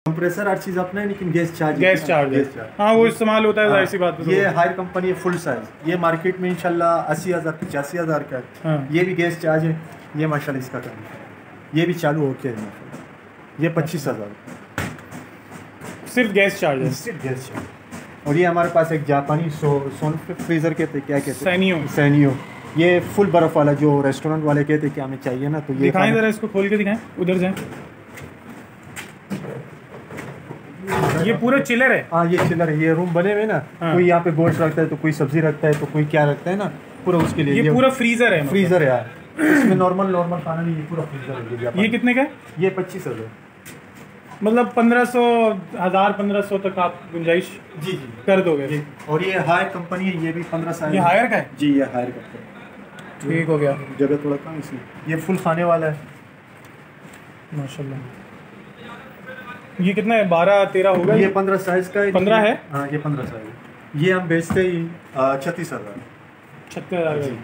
Compressor हर चीज़ अपना है, लेकिन गैस चार्ज हाँ वो इस्तेमाल होता है, ऐसी बात है। ये हायर कंपनी है, फुल साइज। ये मार्केट में इंशाल्लाह 80,000 85,000 का है। हाँ। ये भी गैस चार्ज है। ये माशाल्लाह इसका काम है, ये भी चालू होके है। ये 25,000 सिर्फ गैस चार्ज है, सिर्फ गैस चार्ज। और ये हमारे पास एक जापानी सोन फ्रीज़र कहते हैं, क्या कहते हैं, सैनियो। ये फुल बर्फ़ वाला, जो रेस्टोरेंट वाले कहते हैं कि हमें चाहिए ना, तो ये दिखाएं ज़रा, इसको खोल के दिखाएं, उधर जाएं। ये पूरा चिलर है। हाँ ये चिलर है। ये रूम बने हुए ना, कोई यहाँ पे गोश्त रखता है, तो कोई सब्जी रखता है, तो कोई क्या रखता है ना, पूरा उसके लिए ये पूरा फ्रीजर है। फ्रीजर है यार, इसमें नॉर्मल खाना नहीं, ये पूरा फ्रीजर है। ये कितने का है? ये 25,000। मतलब 1500 तक आप गुंजाइश जी कर दोगे। और ये हायर कंपनी है, ये भी 15 साल। ये हायर का है जी, ये हायर का है। ठीक हो गया। जगह थोड़ा कम इसमें। ये फुल खाने वाला है माशाल्लाह। ये कितना है, 12-13 होगा? ये 15 साइज का है। 15 है? हाँ ये 15 साइज। ये हम बेचते ही 36,000। 36,000।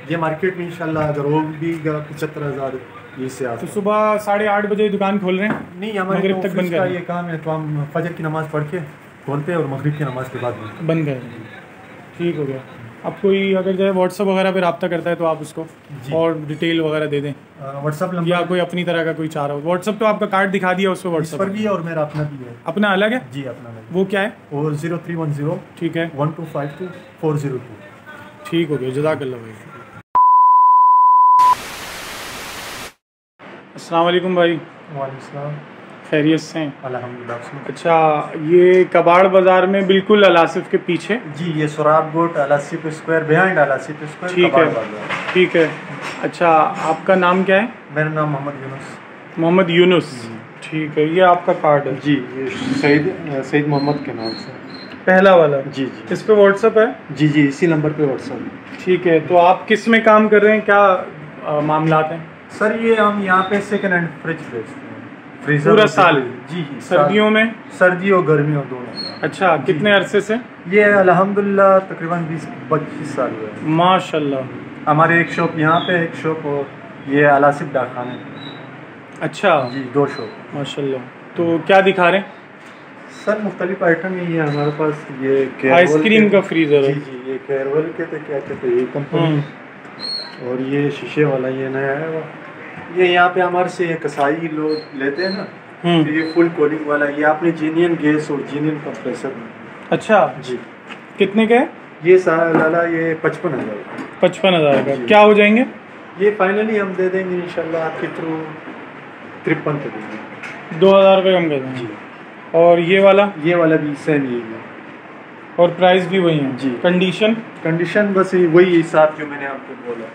ये मार्केट में इंशाल्लाह अगर वो भी 75,000 इससे आप। तो सुबह 8:30 बजे दुकान खोल रहे हैं? नहीं, हमारे मगरिब तक बंद कर। ये काम है, तो हम फजर की नमाज़ पढ़ के खोलते हैं और मगरिब की नमाज़ के बाद बंद कर। ठीक हो गया। अब कोई अगर जो है व्हाट्सअप वगैरह पे रब्ता करता है तो आप उसको और डिटेल वगैरह दे दें। व्हाट्सअप नंबर, या कोई अपनी तरह का कोई चाह रहा हो, व्हाट्सअप तो आपका कार्ड दिखा दिया, उस पर व्हाट्सअप पर भी है और मेरा अपना भी है। अपना अलग है? जी अपना अलग। वो क्या है? वो 0310। ठीक है, 1252402। ठीक हो गया, जज़ाकल्लाह भाई। अस्सलाम वालेकुम भाई। वालेकुम सलाम। खैरियत से हैं? अल्हम्दुलिल्लाह। अच्छा, ये कबाड़ बाज़ार में बिल्कुल अलासिफ के पीछे? जी, ये सुराब गोट Al-Asif square, behind Al-Asif square. ठीक है, ठीक है। अच्छा, आपका नाम क्या है? मेरा नाम मोहम्मद यूनुस। मोहम्मद यूनुस, ठीक है। ये आपका कार्ड है? जी, ये सईद मोहम्मद के नाम से पहला वाला। जी जी। इस पे व्हाट्सअप है? जी जी, इसी नंबर पे व्हाट्सअप। ठीक है। तो आप किस में काम कर रहे हैं, क्या मामलात हैं? सर ये हम यहाँ पे सेकंड हैंड फ्रिज बेचते हैं, फ्रीजर पूरा साल? जी। सर्दियों में? सर्दी और गर्मियों दोनों। अच्छा, कितने अरसे से? ये अल्हम्दुलिल्लाह तकरीबन 20-25 साल हुए। माशाल्लाह। हमारे एक शॉप यहाँ पे, एक शॉप और ये अलासिफ डाकखाने। अच्छा जी, 2 शॉप। माशाल्लाह। तो क्या दिखा रहे हैं सर? मुख्तलिफ आइटम है ये हमारे पास। ये आइसक्रीम का फ्रीजर है। जी जी, ये कैरवल के थे, क्या कहते हैं ये कंपनी। और ये शीशे वाला ये नया है। ये यहाँ पे हमारे से कसाई लोग लेते हैं ना, तो ये फुल कूलिंग वाला। ये आपने जीनियन गैस और जीनियन कंप्रेसर में। अच्छा जी। कितने का है ये? लाला ये 55,000। 55,000 का क्या हो जाएंगे? ये फाइनली हम दे देंगे इंशाल्लाह आपके थ्रू 53 के देंगे। 2,000 रुपये कम कर देंगे। और ये वाला भी सेम ही है और प्राइस भी वही है जी। कंडीशन बस वही हिसाब जो मैंने आपको बोला।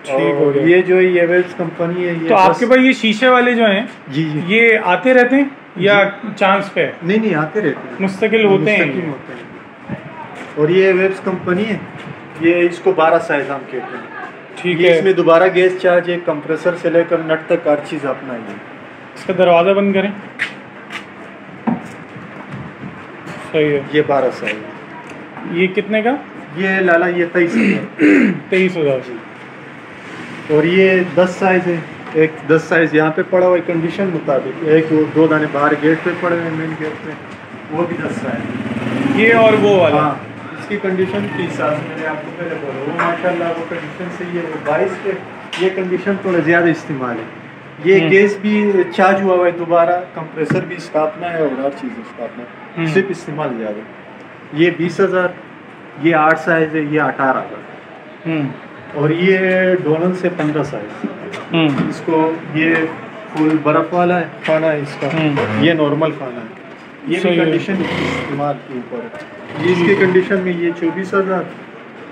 ठीक हो गया। ये जो ये वेब्स कंपनी है, ये तो आपके पास ये शीशे वाले जो हैं जी जी, ये आते रहते हैं या चांस पे? नहीं आते रहते हैं, मुस्तकिल होते हैं। और ये वेब्स कंपनी है, ये इसको 12 साइज हम कहते हैं। ठीक है। इसमें दोबारा गैस चार्ज है, कंप्रेसर से लेकर नट तक हर चीज़ अपना ही है। इसका दरवाज़ा बंद करें। सही है। ये 12 साइज। ये कितने का? ये लाला ये 23,000 जी। और ये 10 साइज है। एक 10 साइज यहाँ पे पड़ा हुआ है कंडीशन मुताबिक। एक वो 2 दाने बाहर गेट पे पड़े हुए, मेन गेट पे, वो भी 10 साइज। ये और वो वाला? हाँ, इसकी कंडीशन के हिसाब से मैंने आपको पहले बोला, वो माशाल्लाह वो कंडीशन सही है। वो 22 पे ये कंडीशन थोड़ा ज़्यादा इस्तेमाल है। ये गैस भी चार्ज हुआ हुआ है दोबारा, कंप्रेसर भी इसका अपना है और हर चीज़ इसका अपना, सिर्फ इस्तेमाल ज़्यादा। ये 20,000। ये 8 साइज है, ये 18,000। और ये डोनल से 15 साइज। इसको ये फुल बर्फ़ वाला है खाना है इसका। ये नॉर्मल खाना है। ये भी कंडीशन इस्तेमाल के ऊपर है। ये इसकी कंडीशन में ये 24,000।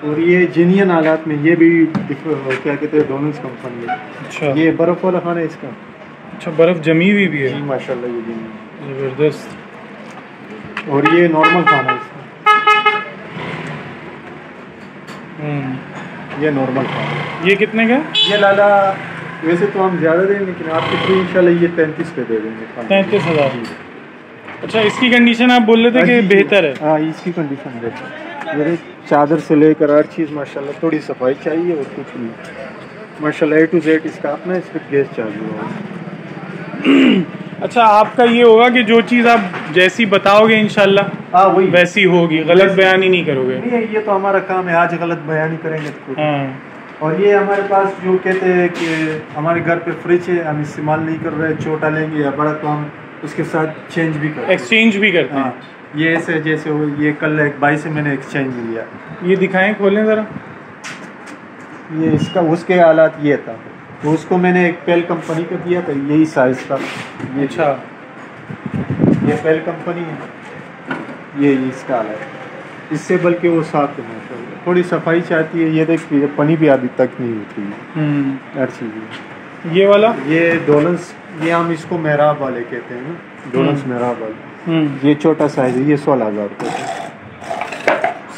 और ये जीनियन हालात में ये भी क्या कहते हैं, डोनल्स कंपनी है। अच्छा, ये बर्फ़ वाला खाना है इसका। अच्छा, बर्फ़ जमी हुई भी है? जी माशाल्लाह, ये भी ज़बरदस्त। और ये नॉर्मल खाना है इसका। ये नॉर्मल खाना। ये कितने का? ये लाला वैसे तो हम ज़्यादा दें, लेकिन आपके थ्रू इंशाल्लाह ये 35 पे दे देंगे। 35,000। अच्छा, इसकी कंडीशन आप बोल रहे थे कि बेहतर है? हाँ, इसकी कंडीशन बेहतर है। मेरे चादर से लेकर हर चीज़ माशाल्लाह, थोड़ी सफाई चाहिए और कुछ नहीं। माशाल्लाह A to Z इसका अपना, इस पर गैस चालू है। अच्छा, आपका ये होगा कि जो चीज़ आप जैसी बताओगे इंशाल्लाह हाँ वही वैसी होगी, गलत बयानी नहीं करोगे। नहीं, ये तो हमारा काम है, आज गलत बयानी करेंगे तो कुछ। हाँ। और ये हमारे पास जो कहते हैं कि हमारे घर पे फ्रिज है, हम इस्तेमाल नहीं कर रहे, छोटा लेंगे या बड़ा तो हम उसके साथ चेंज भी करते हैं। एक्सचेंज भी करते हैं। हाँ, ये ऐसे जैसे हो, ये कल एक भाई से मैंने एक्सचेंज लिया। ये दिखाएं, खोलें ज़रा। ये इसका उसके हालात ये था, तो उसको मैंने एक पेल कंपनी का दिया था, यही साइज़ का। ये अच्छा, ये पेल कंपनी है, ये इसका हालात है। इससे बल्कि वो साफ है माशाल्लाह, थोड़ी सफाई चाहती है। ये देखिए पनी भी अभी तक नहीं होती है हर चीज़। ये वाला, ये डोलन्स, ये हम इसको मेहराब वाले कहते हैं ना, डोलन्स मेहराब वाले। ये छोटा साइज़ है, ये 16,000 रुपये का।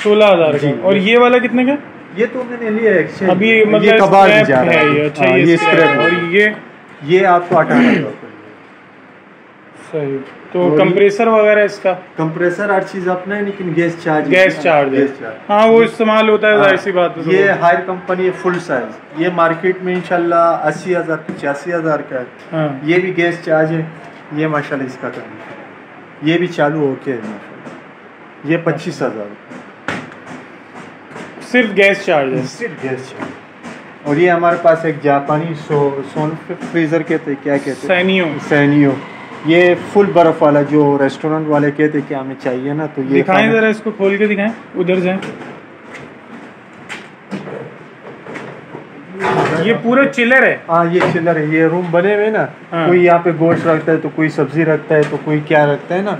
16,000 जी। का। और ये वाला कितने का? ये तो मैंने लिया एक्सचेंज अभी ये मतलब कबाड़ भी स्क्रैप जा रहा है है। ये। अच्छा, हाँ, ये स्क्रैप स्क्रैप। है। और ये आपको 18,000 रुपये। सही। तो कंप्रेसर वगैरह इसका? कंप्रेसर हर चीज़ अपना है, लेकिन गैस चार्ज गैस चार्ज है। हाँ, वो इस्तेमाल होता है, जाहिर सी बात है। ये हायर कंपनी है, फुल साइज। ये मार्केट में इंशाल्लाह 80,000 85,000 का है। हाँ। ये भी गैस चार्ज है। ये माशाल्लाह इसका काम, ये भी चालू होके है माशाल्लाह। ये 25,000 सिर्फ गैस चार्ज है? सिर्फ गैस चार्ज। और ये हमारे पास एक जापानी सोन फ्रीजर कहते हैं, क्या कहते हैं, सैनियो। ये फुल बर्फ वाला, जो रेस्टोरेंट वाले कहते हैं कि हमें चाहिए ना, तो ये दिखाएं जरा, इसको खोल के दिखाएं, उधर जाएं। ये पूरा चिलर है? हाँ, ये चिलर है। ये रूम बने हुए ना, हाँ। कोई यहाँ पे गोश्त रखता है, तो कोई सब्जी रखता है, तो कोई क्या रखता है ना,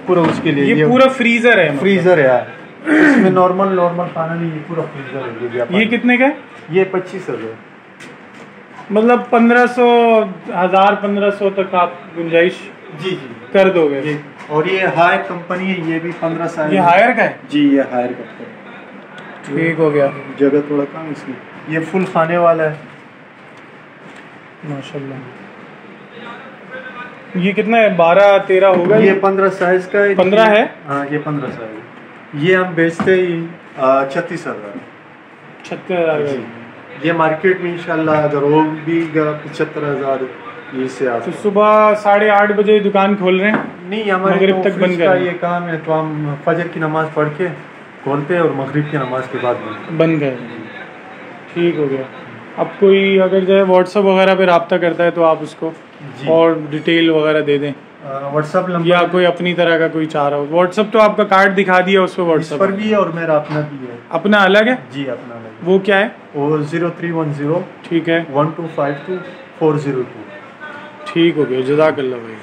पूरा उसके लिए। ये पूरा फ्रीजर है? फ्रीजर है यार, इसमें नॉर्मल खाना नहीं, ये पूरा फ्रीजर है। ये कितने का है? ये 25,000। मतलब 1500 1000 1500 तक आप गुंजाइश जी कर दोगे? ये, और ये हायर कंपनी है, ये भी 15 साल। ये हायर का है? जी, ये हायर कंपनी। ठीक हो गया। जगह थोड़ा कम इसमें। ये फुल खाने वाला है माशाल्लाह। ये कितना है, 12-13 होगा? ये 15 साइज का है। 15 है? हाँ, ये 15 साइज। ये हम बेचते ही 36,000। 36,000। ये मार्केट में इंशाल्लाह अगर वो भी 75,000 इससे तो सुबह 8:30 बजे दुकान खोल रहे हैं? नहीं, हमारे मगरिब तक बंद कर। ये काम है, तो हम फजर की नमाज पढ़ के खोलते हैं और मगरिब की नमाज के बाद बंद कर। ठीक हो गया। अब कोई अगर जो है व्हाट्सअप वगैरह पे रब्ता करता है तो आप उसको और डिटेल वगैरह दे दें। व्हाट्सअप नंबर, या कोई अपनी तरह का कोई चाह रहा हो। व्हाट्सअप तो आपका कार्ड दिखा दिया, उस पर व्हाट्सअप पर भी है और मेरा अपना भी है। अपना अलग है? जी, अपना अलग है। वो क्या है? वो 0310। ठीक है। 1252 402। ठीक हो गया, जज़ाकल्लाह भाई।